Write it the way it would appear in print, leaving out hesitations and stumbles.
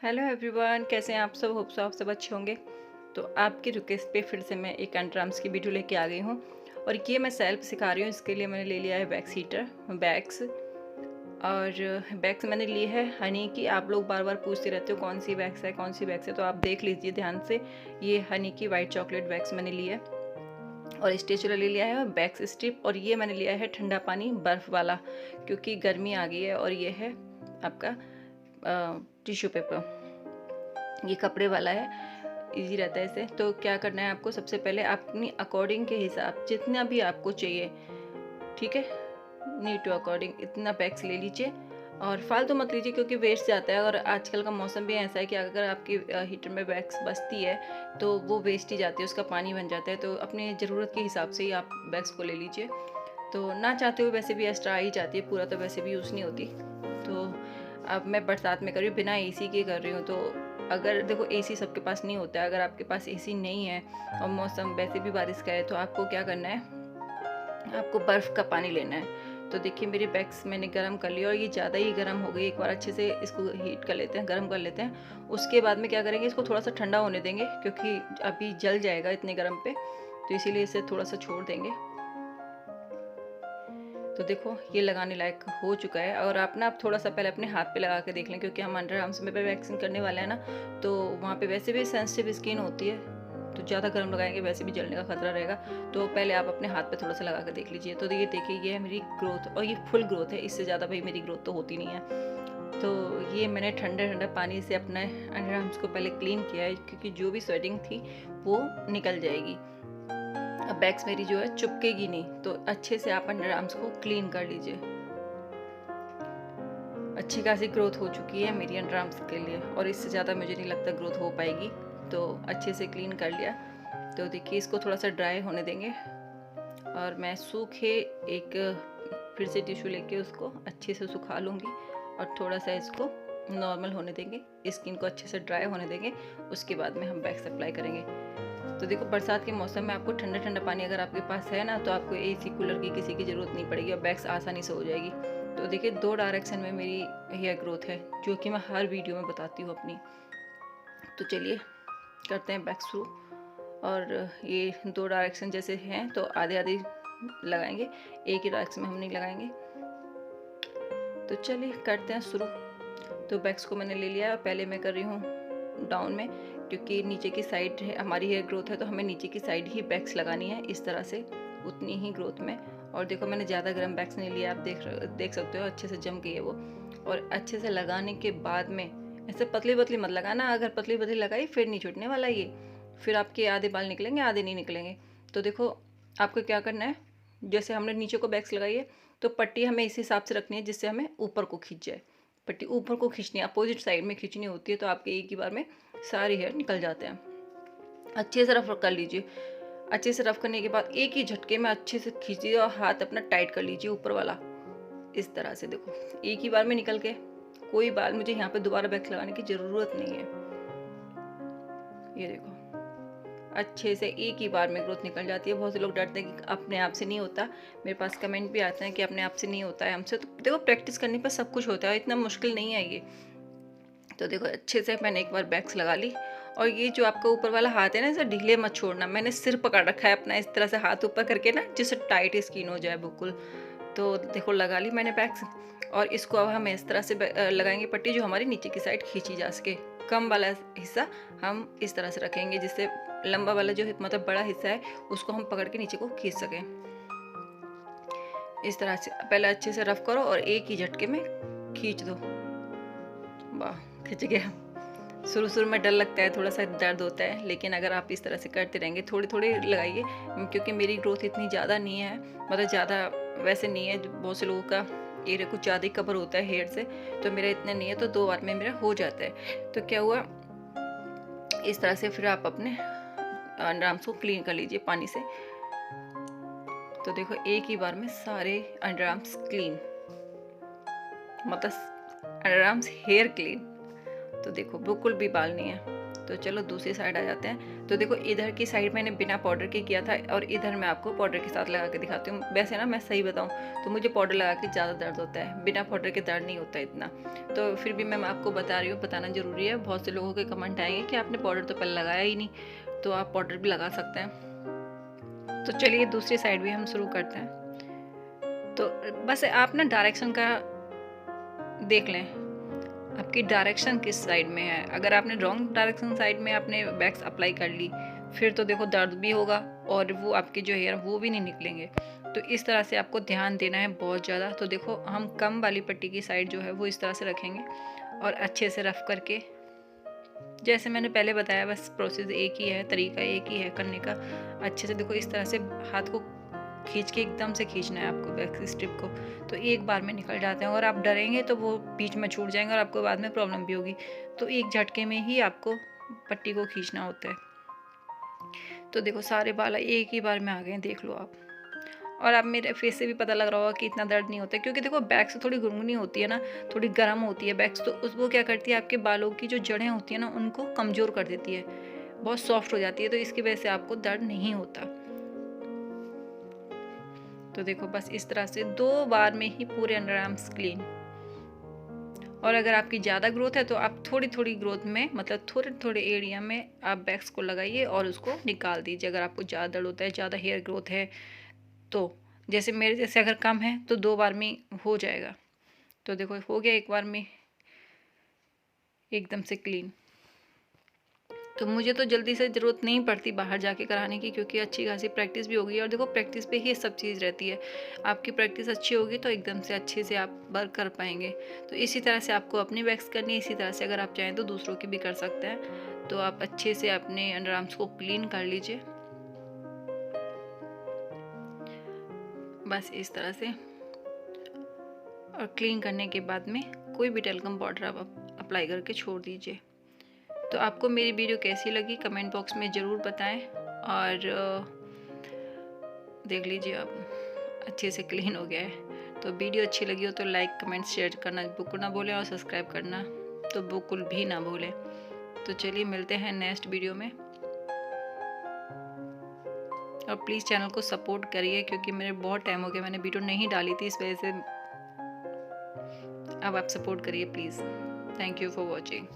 Hello everyone, कैसे हैं आप सब। होप सो आप सब अच्छे होंगे। तो आपकी रिक्वेस्ट पे फिर से मैं एक अंडरआर्म्स की वीडियो लेके आ गई हूँ और ये मैं सेल्फ सिखा रही हूँ। इसके लिए मैंने ले लिया है वैक्स हीटर बैग्स, और बैग्स मैंने लिए है हनी की। आप लोग बार बार पूछते रहते हो कौन सी वैक्स है कौन सी वैक्स है, तो आप देख लीजिए ध्यान से। ये हनी की वाइट चॉकलेट वैक्स मैंने ली है और स्टेचुलर ले लिया है बैक्स स्ट्रिप, और ये मैंने लिया है ठंडा पानी बर्फ़ वाला क्योंकि गर्मी आ गई है। और ये है आपका टिश्यू पेपर, ये कपड़े वाला है, इजी रहता है इसे। तो क्या करना है आपको, सबसे पहले अपनी अकॉर्डिंग के हिसाब जितना भी आपको चाहिए, ठीक है, नीड टू अकॉर्डिंग इतना पैक्स ले लीजिए और फालतू मत लीजिए क्योंकि वेस्ट जाता है। और आजकल का मौसम भी ऐसा है कि अगर आपकी हीटर में वैक्स बचती है तो वो वेस्ट ही जाती है, उसका पानी बन जाता है। तो अपनी ज़रूरत के हिसाब से ही आप वैक्स को ले लीजिए। तो ना चाहते हुए वैसे भी एक्स्ट्रा आ ही जाती है, पूरा तो वैसे भी यूज़ नहीं होती। तो अब मैं बरसात में कर रही हूँ, बिना एसी के कर रही हूँ। तो अगर देखो एसी सबके पास नहीं होता है, अगर आपके पास एसी नहीं है और मौसम वैसे भी बारिश का है तो आपको क्या करना है, आपको बर्फ़ का पानी लेना है। तो देखिए मेरी बैग्स मैंने गर्म कर लिया और ये ज़्यादा ही गर्म हो गई। एक बार अच्छे से इसको हीट कर लेते हैं, गर्म कर लेते हैं। उसके बाद में क्या करेंगे, इसको थोड़ा सा ठंडा होने देंगे क्योंकि अभी जल जाएगा इतने गर्म पे, तो इसीलिए इसे थोड़ा सा छोड़ देंगे। तो देखो ये लगाने लायक हो चुका है। और आप ना आप थोड़ा सा पहले अपने हाथ पे लगा के देख लें क्योंकि हम अंडर आर्म्स में वैक्सिंग करने वाले हैं ना, तो वहाँ पे वैसे भी सेंसिटिव स्किन होती है, तो ज़्यादा गर्म लगाएंगे वैसे भी जलने का खतरा रहेगा। तो पहले आप अपने हाथ पे थोड़ा सा लगा के देख लीजिए। तो ये देखिए ये है मेरी ग्रोथ, और ये फुल ग्रोथ है, इससे ज़्यादा भाई मेरी ग्रोथ तो होती नहीं है। तो ये मैंने ठंडे ठंडे पानी से अपने अंडर आर्म्स को पहले क्लीन किया है क्योंकि जो भी स्वेटिंग थी वो निकल जाएगी। अब बैग्स मेरी जो है चुपकेगी नहीं, तो अच्छे से आप अंडर आर्म्स को क्लीन कर लीजिए। अच्छी खासी ग्रोथ हो चुकी है मेरी अंडर आर्म्स के लिए, और इससे ज़्यादा मुझे नहीं लगता ग्रोथ हो पाएगी। तो अच्छे से क्लीन कर लिया। तो देखिए इसको थोड़ा सा ड्राई होने देंगे और मैं सूखे एक फिर से टिश्यू लेके उसको अच्छे से सुखा लूँगी और थोड़ा सा इसको नॉर्मल होने देंगे, स्किन को अच्छे से ड्राई होने देंगे। उसके बाद में हम बैग्स अप्लाई करेंगे। तो देखो बरसात के मौसम में आपको ठंडा ठंडा पानी अगर आपके पास है ना, तो आपको एसी कूलर की किसी की ज़रूरत नहीं पड़ेगी और बैग्स आसानी से हो जाएगी। तो देखिए 2 डायरेक्शन में मेरी हेयर ग्रोथ है जो कि मैं हर वीडियो में बताती हूँ अपनी। तो चलिए करते हैं बैक शुरू। और ये 2 डायरेक्शन जैसे हैं तो आधे आधे लगाएंगे, एक ही डायरेक्शन में हम नहीं लगाएंगे। तो चलिए करते हैं शुरू। तो बैग्स को मैंने ले लिया। पहले मैं कर रही हूँ डाउन में क्योंकि नीचे की साइड है हमारी हेयर ग्रोथ है, तो हमें नीचे की साइड ही बैग्स लगानी है इस तरह से, उतनी ही ग्रोथ में। और देखो मैंने ज़्यादा गर्म बैग्स नहीं लिया, आप देख सकते हो अच्छे से जम गई है वो। और अच्छे से लगाने के बाद में ऐसे पतली पतली मत लगाना, अगर पतली पतली लगाई फिर नहीं छूटने वाला ये, फिर आपके आधे बाल निकलेंगे आधे नहीं निकलेंगे। तो देखो आपको क्या करना है, जैसे हमने नीचे को बैग्स लगाई है तो पट्टी हमें इस हिसाब से रखनी है जिससे हमें ऊपर को खींच जाए। पट्टी ऊपर को खींचनी है, अपोजिट साइड में खींचनी होती है, तो आपके एक ही बार में सारे हेयर निकल जाते हैं। अच्छे से रफ कर लीजिए। अच्छे से रफ करने के बाद एक ही झटके में अच्छे से खींचिए और हाथ अपना टाइट कर लीजिए ऊपर वाला, इस तरह से। देखो एक ही बार में निकल के, कोई बाल मुझे यहाँ पे दोबारा बैक लगाने की ज़रूरत नहीं है। ये देखो अच्छे से एक ही बार में ग्रोथ निकल जाती है। बहुत से लोग डरते हैं कि अपने आप से नहीं होता, मेरे पास कमेंट भी आते हैं कि अपने आप से नहीं होता है हमसे। तो देखो प्रैक्टिस करने पर सब कुछ होता है, इतना मुश्किल नहीं है ये। तो देखो अच्छे से मैंने एक बार बैग्स लगा ली। और ये जो आपका ऊपर वाला हाथ है ना, इसे ढीले मत छोड़ना। मैंने सिर पकड़ रखा है अपना इस तरह से हाथ ऊपर करके ना, जिससे टाइट स्किन हो जाए बिल्कुल। तो देखो लगा ली मैंने बैग्स, और इसको अब हम इस तरह से लगाएंगे पट्टी जो हमारी नीचे की साइड खींची जा सके। कम वाला हिस्सा हम इस तरह से रखेंगे जिससे लंबा वाला जो मतलब बड़ा हिस्सा है उसको हम पकड़ के नीचे को खींच सकें। इस तरह से पहले अच्छे से रफ करो और एक ही झटके में खींच दो। वाह खिंच गया। शुरू शुरू में डर लगता है, थोड़ा सा दर्द होता है, लेकिन अगर आप इस तरह से करते रहेंगे, थोड़ी थोड़ी लगाइए क्योंकि मेरी ग्रोथ इतनी ज़्यादा नहीं है, मतलब ज़्यादा वैसे नहीं है। बहुत से लोगों का एरिया कुछ ज़्यादा ही कवर होता है हेयर से, तो मेरा इतना नहीं है, तो 2 बार में मेरा हो जाता है। तो क्या हुआ, इस तरह से फिर आप अपने अंडर आर्म्स को क्लीन कर लीजिए पानी से। तो देखो एक ही बार में सारे अंडर आर्म्स क्लीन, मतलब अंडर आर्म्स हेयर क्लीन। तो देखो बिल्कुल भी बाल नहीं है। तो चलो दूसरी साइड आ जाते हैं। तो देखो इधर की साइड मैंने बिना पाउडर के किया था और इधर मैं आपको पाउडर के साथ लगा के दिखाती हूँ। वैसे ना मैं सही बताऊँ तो मुझे पाउडर लगा के ज़्यादा दर्द होता है, बिना पाउडर के दर्द नहीं होता इतना। तो फिर भी मैं आपको बता रही हूँ, बताना ज़रूरी है। बहुत से लोगों के कमेंट आएंगे कि आपने पाउडर तो पहले लगाया ही नहीं, तो आप पाउडर भी लगा सकते हैं। तो चलिए दूसरी साइड भी हम शुरू करते हैं। तो बस आप ना डायरेक्शन का देख लें, आपकी डायरेक्शन किस साइड में है। अगर आपने रॉन्ग डायरेक्शन साइड में आपने वैक्स अप्लाई कर ली, फिर तो देखो दर्द भी होगा और वो आपके जो हेयर वो भी नहीं निकलेंगे। तो इस तरह से आपको ध्यान देना है बहुत ज़्यादा। तो देखो हम कम वाली पट्टी की साइड जो है वो इस तरह से रखेंगे और अच्छे से रफ करके, जैसे मैंने पहले बताया, बस प्रोसेस एक ही है, तरीका एक ही है करने का। अच्छे से देखो इस तरह से हाथ को खींच के एकदम से खींचना है आपको वैक्स स्ट्रिप को, तो एक बार में निकल जाते हैं। और आप डरेंगे तो वो बीच में छूट जाएंगे और आपको बाद में प्रॉब्लम भी होगी। तो एक झटके में ही आपको पट्टी को खींचना होता है। तो देखो सारे बाल एक ही बार में आ गए हैं, देख लो आप। और आप मेरे फेस से भी पता लग रहा होगा कि इतना दर्द नहीं होता है, क्योंकि देखो बैक से थोड़ी गुनगुनी होती है ना, थोड़ी गर्म होती है बैक्स, तो उसको क्या करती है, आपके बालों की जो जड़ें होती है ना उनको कमज़ोर कर देती है, बहुत सॉफ्ट हो जाती है। तो इसकी वजह से आपको दर्द नहीं होता। तो देखो बस इस तरह से 2 बार में ही पूरे अंडर आर्म्स क्लीन। और अगर आपकी ज़्यादा ग्रोथ है तो आप थोड़ी थोड़ी ग्रोथ में, मतलब थोड़े थोड़े एरिया में आप वैक्स को लगाइए और उसको निकाल दीजिए। अगर आपको ज़्यादा दर्द होता है, ज़्यादा हेयर ग्रोथ है, तो जैसे मेरे जैसे अगर कम है तो 2 बार में हो जाएगा। तो देखो हो गया एक बार में एकदम से क्लीन। तो मुझे तो जल्दी से ज़रूरत नहीं पड़ती बाहर जाके कराने की, क्योंकि अच्छी खासी प्रैक्टिस भी हो गई है। और देखो प्रैक्टिस पे ही सब चीज़ रहती है। आपकी प्रैक्टिस अच्छी होगी तो एकदम से अच्छे से आप वर्क कर पाएंगे। तो इसी तरह से आपको अपनी वैक्स करनी है, इसी तरह से अगर आप चाहें तो दूसरों की भी कर सकते हैं। तो आप अच्छे से अपने अंडर आर्म्स को क्लीन कर लीजिए, बस इस तरह से। और क्लीन करने के बाद में कोई भी टेल्कम पाउडर आप अप्लाई करके छोड़ दीजिए। तो आपको मेरी वीडियो कैसी लगी कमेंट बॉक्स में ज़रूर बताएं। और देख लीजिए आप अच्छे से क्लीन हो गया है। तो वीडियो अच्छी लगी हो तो लाइक कमेंट शेयर करना बिल्कुल ना भूलें, और सब्सक्राइब करना तो बिल्कुल भी ना भूलें। तो चलिए मिलते हैं नेक्स्ट वीडियो में। और प्लीज़ चैनल को सपोर्ट करिए, क्योंकि मेरे बहुत टाइम हो गया मैंने वीडियो नहीं डाली थी, इस वजह से अब आप सपोर्ट करिए please. Thank you for watching.